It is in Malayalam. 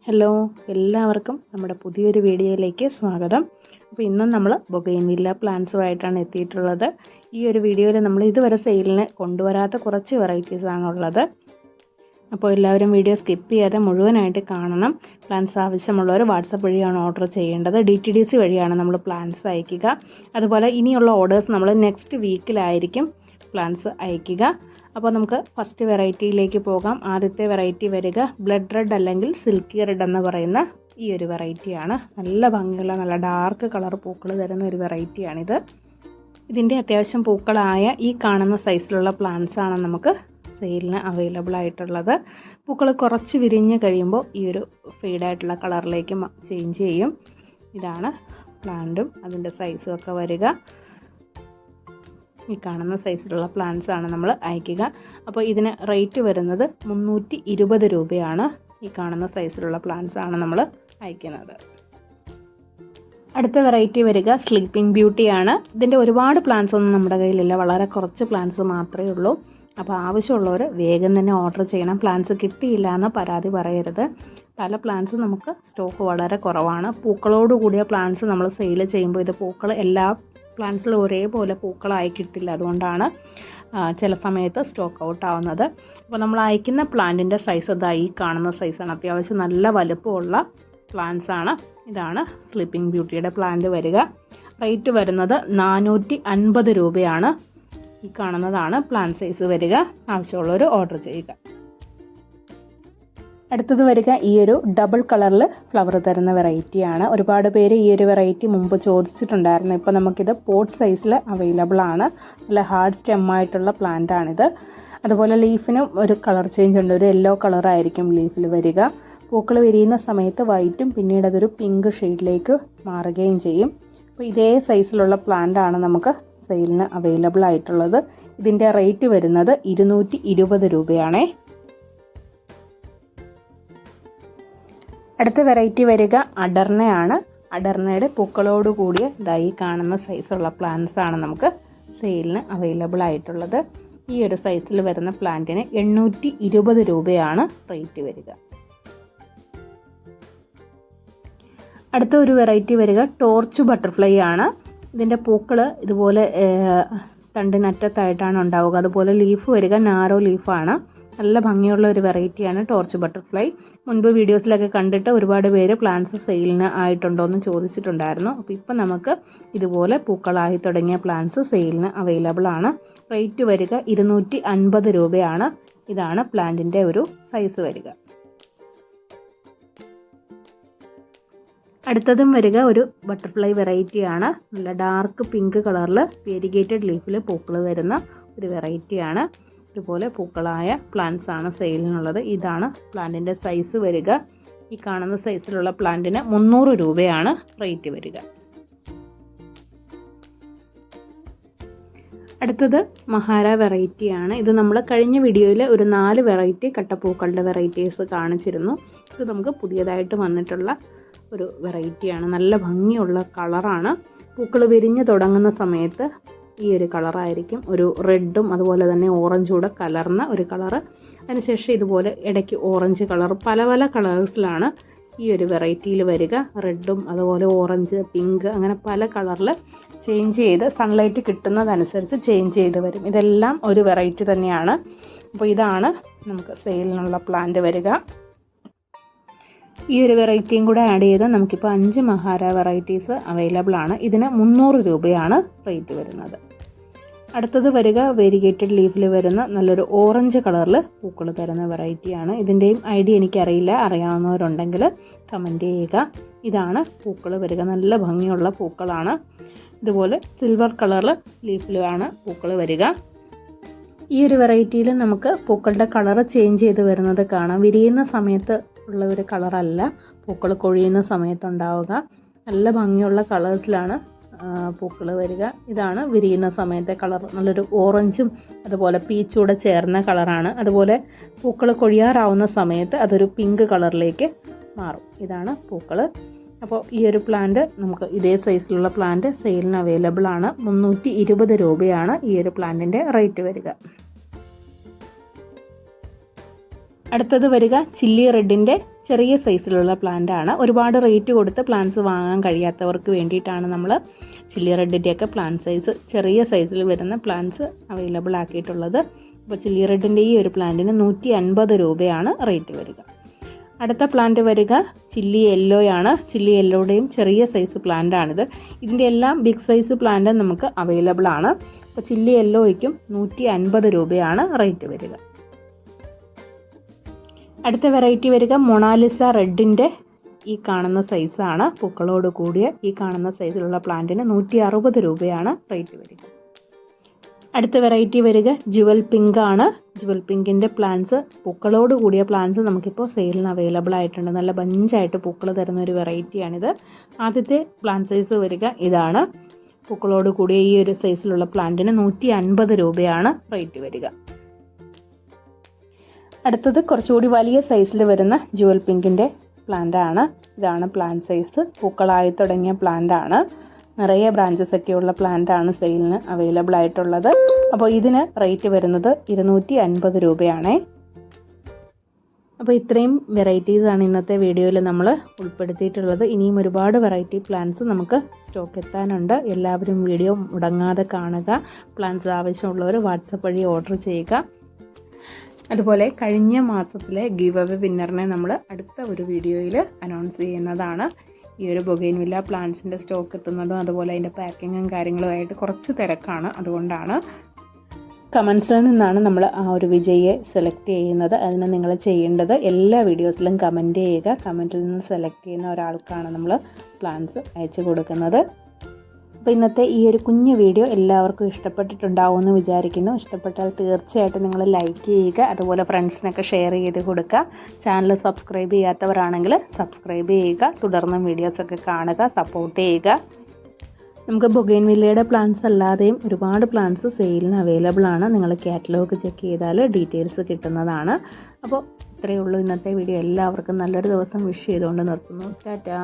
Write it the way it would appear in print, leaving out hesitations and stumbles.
ഹലോ, എല്ലാവർക്കും നമ്മുടെ പുതിയൊരു വീഡിയോയിലേക്ക് സ്വാഗതം. അപ്പോൾ ഇന്നും നമ്മൾ ബൊഗെയിൻവില്ല പ്ലാന്റ്സുമായിട്ടാണ് എത്തിയിട്ടുള്ളത്. ഈ ഒരു വീഡിയോയിൽ നമ്മൾ ഇതുവരെ സെയിലിന് കൊണ്ടുവരാത്ത കുറച്ച് വെറൈറ്റീസാണുള്ളത്. അപ്പോൾ എല്ലാവരും വീഡിയോ സ്കിപ്പ് ചെയ്യാതെ മുഴുവനായിട്ട് കാണണം. പ്ലാന്റ്സ് ആവശ്യമുള്ളവർ വാട്സപ്പ് വഴിയാണ് ഓർഡർ ചെയ്യേണ്ടത്. DTDC വഴിയാണ് നമ്മൾ പ്ലാന്റ്സ് അയക്കുക. അതുപോലെ ഇനിയുള്ള ഓർഡേഴ്സ് നമ്മൾ നെക്സ്റ്റ് വീക്കിലായിരിക്കും പ്ലാന്റ്സ് അയക്കുക. അപ്പോൾ നമുക്ക് ഫസ്റ്റ് വെറൈറ്റിയിലേക്ക് പോകാം. ആദ്യത്തെ വെറൈറ്റി വരിക ബ്ലഡ് റെഡ് അല്ലെങ്കിൽ സിൽക്കി റെഡ് എന്ന് പറയുന്ന ഈ ഒരു വെറൈറ്റിയാണ്. നല്ല ഭംഗിയുള്ള നല്ല ഡാർക്ക് കളർ പൂക്കൾ തരുന്ന ഒരു വെറൈറ്റിയാണിത്. ഇതിൻ്റെ അത്യാവശ്യം പൂക്കളായ ഈ കാണുന്ന സൈസിലുള്ള പ്ലാന്റ്സ് ആണ് നമുക്ക് സെയിലിന് അവൈലബിൾ ആയിട്ടുള്ളത്. പൂക്കൾ കുറച്ച് വിരിഞ്ഞ് കഴിയുമ്പോൾ ഈ ഒരു ഫെയ്ഡായിട്ടുള്ള കളറിലേക്ക് ചേഞ്ച് ചെയ്യും. ഇതാണ് പ്ലാന്റും അതിൻ്റെ സൈസും ഒക്കെ വരിക. ഈ കാണുന്ന സൈസിലുള്ള പ്ലാന്റ്സ് ആണ് നമ്മൾ അയക്കുക. അപ്പോൾ ഇതിന് റേറ്റ് വരുന്നത് 320 രൂപയാണ്. ഈ കാണുന്ന സൈസിലുള്ള പ്ലാന്റ്സ് ആണ് നമ്മൾ അയക്കുന്നത്. അടുത്ത വെറൈറ്റി വരിക സ്ലീപ്പിംഗ് ബ്യൂട്ടിയാണ്. ഇതിൻ്റെ ഒരുപാട് പ്ലാന്റ്സ് ഒന്നും നമ്മുടെ കയ്യിലില്ല, വളരെ കുറച്ച് പ്ലാന്റ്സ് മാത്രമേ ഉള്ളൂ. അപ്പോൾ ആവശ്യമുള്ളവർ വേഗം തന്നെ ഓർഡർ ചെയ്യണം. പ്ലാന്റ്സ് കിട്ടിയില്ല എന്ന് പരാതി പറയരുത്. പല പ്ലാന്റ്സും നമുക്ക് സ്റ്റോക്ക് വളരെ കുറവാണ്. പൂക്കളോട് കൂടിയ പ്ലാന്റ്സ് നമ്മൾ സെയിൽ ചെയ്യുമ്പോൾ ഇത് പൂക്കൾ എല്ലാ പ്ലാന്റ്സിലും ഒരേപോലെ പൂക്കളായി കിട്ടില്ല. അതുകൊണ്ടാണ് ചില സമയത്ത് സ്റ്റോക്ക് ഔട്ട് ആവുന്നത്. അപ്പോൾ നമ്മൾ അയക്കുന്ന പ്ലാന്റിൻ്റെ സൈസ് ഇതാ ഈ കാണുന്ന സൈസാണ്. അത്യാവശ്യം നല്ല വലുപ്പമുള്ള പ്ലാന്റ്സ് ആണ്. ഇതാണ് സ്ലീപ്പിംഗ് ബ്യൂട്ടിയുടെ പ്ലാന്റ് വരിക. റേറ്റ് വരുന്നത് 450 രൂപയാണ്. ഈ കാണുന്നതാണ് പ്ലാന്റ് സൈസ് വരിക. ആവശ്യമുള്ളവർ ഓർഡർ ചെയ്യുക. അടുത്തത് വരിക ഈ ഒരു ഡബിൾ കളറിൽ ഫ്ലവർ തരുന്ന വെറൈറ്റിയാണ്. ഒരുപാട് പേര് ഈ ഒരു വെറൈറ്റി മുമ്പ് ചോദിച്ചിട്ടുണ്ടായിരുന്നു. ഇപ്പോൾ നമുക്കിത് പോട്ട് സൈസിൽ അവൈലബിൾ ആണ്. നല്ല ഹാർഡ് സ്റ്റെമ്മായിട്ടുള്ള പ്ലാന്റ് ആണിത്. അതുപോലെ ലീഫിനും ഒരു കളർ ചേഞ്ച് ഉണ്ട്. ഒരു യെല്ലോ കളറായിരിക്കും ലീഫിൽ വരിക. പൂക്കൾ വിരിയുന്ന സമയത്ത് വൈറ്റും പിന്നീട് അതൊരു പിങ്ക് ഷെയ്ഡിലേക്ക് മാറുകയും ചെയ്യും. അപ്പോൾ ഇതേ സൈസിലുള്ള പ്ലാന്റ് ആണ് നമുക്ക് സെയിലിന് അവൈലബിൾ ആയിട്ടുള്ളത്. ഇതിൻ്റെ റേറ്റ് വരുന്നത് 220 രൂപയാണേ. അടുത്ത വെറൈറ്റി വരിക അഡർണയാണ്. അഡർണയുടെ പൂക്കളോട് കൂടിയ ഇതായി കാണുന്ന സൈസുള്ള പ്ലാന്റ്സ് ആണ് നമുക്ക് സെയിലിന് അവൈലബിൾ ആയിട്ടുള്ളത്. ഈ ഒരു സൈസിൽ വരുന്ന പ്ലാന്റിന് 820 രൂപയാണ് റേറ്റ് വരിക. അടുത്ത ഒരു വെറൈറ്റി വരിക ടോർച്ച് ബട്ടർഫ്ലൈ ആണ്. ഇതിൻ്റെ പൂക്കൾ ഇതുപോലെ തണ്ടിനറ്റത്തായിട്ടാണ് ഉണ്ടാവുക. അതുപോലെ ലീഫ് വരിക നാരോ ലീഫാണ്. നല്ല ഭംഗിയുള്ള ഒരു വെറൈറ്റിയാണ് ടോർച്ച് ബട്ടർഫ്ലൈ. മുൻപ് വീഡിയോസിലൊക്കെ കണ്ടിട്ട് ഒരുപാട് പേര് പ്ലാന്റ്സ് സെയിലിന് ആയിട്ടുണ്ടോ എന്ന് ചോദിച്ചിട്ടുണ്ടായിരുന്നു. അപ്പോൾ ഇപ്പം നമുക്ക് ഇതുപോലെ പൂക്കളായി തുടങ്ങിയ പ്ലാന്റ്സ് സെയിലിന് അവൈലബിൾ ആണ്. റേറ്റ് വരിക 250 രൂപയാണ്. ഇതാണ് പ്ലാന്റിൻ്റെ ഒരു സൈസ് വരിക. അടുത്തതും വരിക ഒരു ബട്ടർഫ്ലൈ വെറൈറ്റിയാണ്. നല്ല ഡാർക്ക് പിങ്ക് കളറിൽ വേരിഗേറ്റഡ് ലീഫിൽ പൂക്കൾ വരുന്ന ഒരു വെറൈറ്റിയാണ്. ഇതുപോലെ പൂക്കളായ പ്ലാന്റ്സ് ആണ് സെയിലിനുള്ളത്. ഇതാണ് പ്ലാന്റിൻ്റെ സൈസ് വരിക. ഈ കാണുന്ന സൈസിലുള്ള പ്ലാന്റിന് 300 രൂപയാണ് റേറ്റ് വരിക. അടുത്തത് മഹാര വെറൈറ്റിയാണ്. ഇത് നമ്മൾ കഴിഞ്ഞ വീഡിയോയിൽ ഒരു 4 വെറൈറ്റി കട്ടപ്പൂക്കളുടെ വെറൈറ്റീസ് കാണിച്ചിരുന്നു. ഇത് നമുക്ക് പുതിയതായിട്ട് വന്നിട്ടുള്ള ഒരു വെറൈറ്റിയാണ്. നല്ല ഭംഗിയുള്ള കളറാണ്. പൂക്കൾ വിരിഞ്ഞ് തുടങ്ങുന്ന സമയത്ത് ഈ ഒരു കളറായിരിക്കും. ഒരു റെഡും അതുപോലെ തന്നെ ഓറഞ്ചും കൂടെ കലർന്ന ഒരു കളറ്. അതിനുശേഷം ഇതുപോലെ ഇടയ്ക്ക് ഓറഞ്ച് കളർ, പല പല കളേഴ്സിലാണ് ഈ ഒരു വെറൈറ്റിയിൽ വരിക. റെഡും അതുപോലെ ഓറഞ്ച്, പിങ്ക്, അങ്ങനെ പല കളറിൽ ചേഞ്ച് ചെയ്ത് സൺലൈറ്റ് കിട്ടുന്നതനുസരിച്ച് ചേഞ്ച് ചെയ്ത് വരും. ഇതെല്ലാം ഒരു വെറൈറ്റി തന്നെയാണ്. അപ്പോൾ ഇതാണ് നമുക്ക് സെയിലിനുള്ള പ്ലാന്റ് വരിക. ഈ ഒരു വെറൈറ്റിയും കൂടെ ആഡ് ചെയ്ത് നമുക്കിപ്പോൾ 5 മഹാര വെറൈറ്റീസ് അവൈലബിൾ ആണ്. ഇതിന് 300 രൂപയാണ് റേറ്റ് വരുന്നത്. അടുത്തത് വരിക വേരിഗേറ്റഡ് ലീഫിൽ വരുന്ന നല്ലൊരു ഓറഞ്ച് കളറിൽ പൂക്കൾ തരുന്ന വെറൈറ്റിയാണ്. ഇതിൻ്റെയും ഐഡിയ എനിക്കറിയില്ല, അറിയാവുന്നവരുണ്ടെങ്കിൽ കമൻറ്റ് ചെയ്യുക. ഇതാണ് പൂക്കൾ വരിക. നല്ല ഭംഗിയുള്ള പൂക്കളാണ്. ഇതുപോലെ സിൽവർ കളറിൽ ലീഫിലാണ് പൂക്കൾ വരിക. ഈ ഒരു വെറൈറ്റിയിൽ നമുക്ക് പൂക്കളുടെ കളറ് ചേഞ്ച് ചെയ്ത് വരുന്നത് കാണാം. വിരിയുന്ന സമയത്ത് ഉള്ള ഒരു കളറല്ല പൂക്കൾ കൊഴിയുന്ന സമയത്തുണ്ടാവുക. നല്ല ഭംഗിയുള്ള കളേഴ്സിലാണ് പൂക്കൾ വരിക. ഇതാണ് വിരിയുന്ന സമയത്തെ കളർ. നല്ലൊരു ഓറഞ്ചും അതുപോലെ പീച്ചൂടെ ചേർന്ന കളറാണ്. അതുപോലെ പൂക്കൾ കൊഴിയാറാവുന്ന സമയത്ത് അതൊരു പിങ്ക് കളറിലേക്ക് മാറും. ഇതാണ് പൂക്കൾ. അപ്പോൾ ഈ ഒരു പ്ലാന്റ് നമുക്ക് ഇതേ സൈസിലുള്ള പ്ലാന്റ് സെയിലിന് അവൈലബിൾ ആണ്. 320 രൂപയാണ് ഈ ഒരു പ്ലാന്റിൻ്റെ റേറ്റ് വരിക. അടുത്തത് വരിക ചില്ലി റെഡിൻ്റെ ചെറിയ സൈസിലുള്ള പ്ലാന്റ് ആണ്. ഒരുപാട് റേറ്റ് കൊടുത്ത് പ്ലാന്റ്സ് വാങ്ങാൻ കഴിയാത്തവർക്ക് വേണ്ടിയിട്ടാണ് നമ്മൾ ചില്ലി റെഡിൻ്റെയൊക്കെ പ്ലാന്റ് സൈസ് ചെറിയ സൈസിൽ വരുന്ന പ്ലാന്റ്സ് അവൈലബിൾ ആക്കിയിട്ടുള്ളത്. അപ്പോൾ ചില്ലി റെഡിൻ്റെ ഈ ഒരു പ്ലാന്റിന് 150 രൂപയാണ് റേറ്റ് വരിക. അടുത്ത പ്ലാന്റ് വരിക ചില്ലി യെല്ലോയാണ്. ചില്ലി യെല്ലോയുടെയും ചെറിയ സൈസ് പ്ലാന്റാണിത്. ഇതിൻ്റെ എല്ലാം ബിഗ് സൈസ് പ്ലാന്റ് നമുക്ക് അവൈലബിൾ ആണ്. അപ്പോൾ ചില്ലി യെല്ലോയ്ക്കും 150 രൂപയാണ് റേറ്റ് വരിക. അടുത്ത വെറൈറ്റി വരിക മൊണാലിസ റെഡിൻ്റെ ഈ കാണുന്ന സൈസാണ്. പൂക്കളോട് കൂടിയ ഈ കാണുന്ന സൈസിലുള്ള പ്ലാന്റിന് 160 രൂപയാണ് റേറ്റ് വരിക. അടുത്ത വെറൈറ്റി വരിക ജുവൽ പിങ്ക് ആണ്. ജുവൽ പിങ്കിൻ്റെ പ്ലാന്റ്സ് പൂക്കളോട് കൂടിയ പ്ലാന്റ്സ് നമുക്കിപ്പോൾ സെയിലിന് അവൈലബിൾ ആയിട്ടുണ്ട്. നല്ല ബഞ്ചായിട്ട് പൂക്കൾ തരുന്ന ഒരു വെറൈറ്റിയാണിത്. ആദ്യത്തെ പ്ലാന്റ് സൈസ് വരിക ഇതാണ്. പൂക്കളോട് കൂടിയ ഈ ഒരു സൈസിലുള്ള പ്ലാന്റിന് 150 രൂപയാണ് റേറ്റ് വരിക. അടുത്തത് കുറച്ചുകൂടി വലിയ സൈസിൽ വരുന്ന ജുവൽ പിങ്കിൻ്റെ പ്ലാന്റ് ആണ്. ഇതാണ് പ്ലാന്റ് സൈസ്. പൂക്കളായി തുടങ്ങിയ പ്ലാന്റ് ആണ്. നിറയെ ബ്രാഞ്ചസ് ഒക്കെയുള്ള പ്ലാന്റ് ആണ് സെയിലിന് അവൈലബിൾ ആയിട്ടുള്ളത്. അപ്പോൾ ഇതിന് റേറ്റ് വരുന്നത് 250 രൂപയാണേ. അപ്പോൾ ഇത്രയും വെറൈറ്റീസാണ് ഇന്നത്തെ വീഡിയോയിൽ നമ്മൾ ഉൾപ്പെടുത്തിയിട്ടുള്ളത്. ഇനിയും ഒരുപാട് വെറൈറ്റി പ്ലാന്റ്സ് നമുക്ക് സ്റ്റോക്ക് എത്താനുണ്ട്. എല്ലാവരും വീഡിയോ മുടങ്ങാതെ കാണുക. പ്ലാന്റ്സ് ആവശ്യമുള്ളവർ വാട്സപ്പ് വഴി ഓർഡർ ചെയ്യുക. അതുപോലെ കഴിഞ്ഞ മാസത്തിലെ ഗിവ് അവേ വിന്നറിനെ നമ്മൾ അടുത്ത ഒരു വീഡിയോയിൽ അനൗൺസ് ചെയ്യുന്നതാണ്. ഈ ഒരു ബൊഗെയിൻവില്ല പ്ലാന്റ്സിൻ്റെ സ്റ്റോക്ക് എത്തുന്നതും അതുപോലെ അതിൻ്റെ പാക്കിങ്ങും കാര്യങ്ങളുമായിട്ട് കുറച്ച് തിരക്കാണ്. അതുകൊണ്ടാണ് കമൻസിൽ നിന്നാണ് നമ്മൾ ആ ഒരു വിജയിയെ സെലക്ട് ചെയ്യുന്നത്. അതിന് നിങ്ങൾ ചെയ്യേണ്ടത് എല്ലാ വീഡിയോസിലും കമൻറ്റ് ചെയ്യുക. കമൻറ്റിൽ നിന്ന് സെലക്ട് ചെയ്യുന്ന ഒരാൾക്കാണ് നമ്മൾ പ്ലാന്റ്സ് അയച്ചു കൊടുക്കുന്നത്. അപ്പോൾ ഇന്നത്തെ ഈ ഒരു കുഞ്ഞു വീഡിയോ എല്ലാവർക്കും ഇഷ്ടപ്പെട്ടിട്ടുണ്ടാവുമെന്ന് വിചാരിക്കുന്നു. ഇഷ്ടപ്പെട്ടാൽ തീർച്ചയായിട്ടും നിങ്ങൾ ലൈക്ക് ചെയ്യുക. അതുപോലെ ഫ്രണ്ട്സിനൊക്കെ ഷെയർ ചെയ്ത് കൊടുക്കുക. ചാനൽ സബ്സ്ക്രൈബ് ചെയ്യാത്തവരാണെങ്കിൽ സബ്സ്ക്രൈബ് ചെയ്യുക. തുടർന്നും വീഡിയോസൊക്കെ കാണുക, സപ്പോർട്ട് ചെയ്യുക. നമുക്ക് ബൊഗെയിൻവില്ലയുടെ പ്ലാന്റ്സ് അല്ലാതെയും ഒരുപാട് പ്ലാന്റ്സ് സെയിലിന് അവൈലബിൾ ആണ്. നിങ്ങൾ കാറ്റലോഗ് ചെക്ക് ചെയ്താൽ ഡീറ്റെയിൽസ് കിട്ടുന്നതാണ്. അപ്പോൾ ഇത്രയേ ഉള്ളൂ ഇന്നത്തെ വീഡിയോ. എല്ലാവർക്കും നല്ലൊരു ദിവസം വിഷ് ചെയ്തുകൊണ്ട് നിർത്തുന്നു. ടാറ്റാ.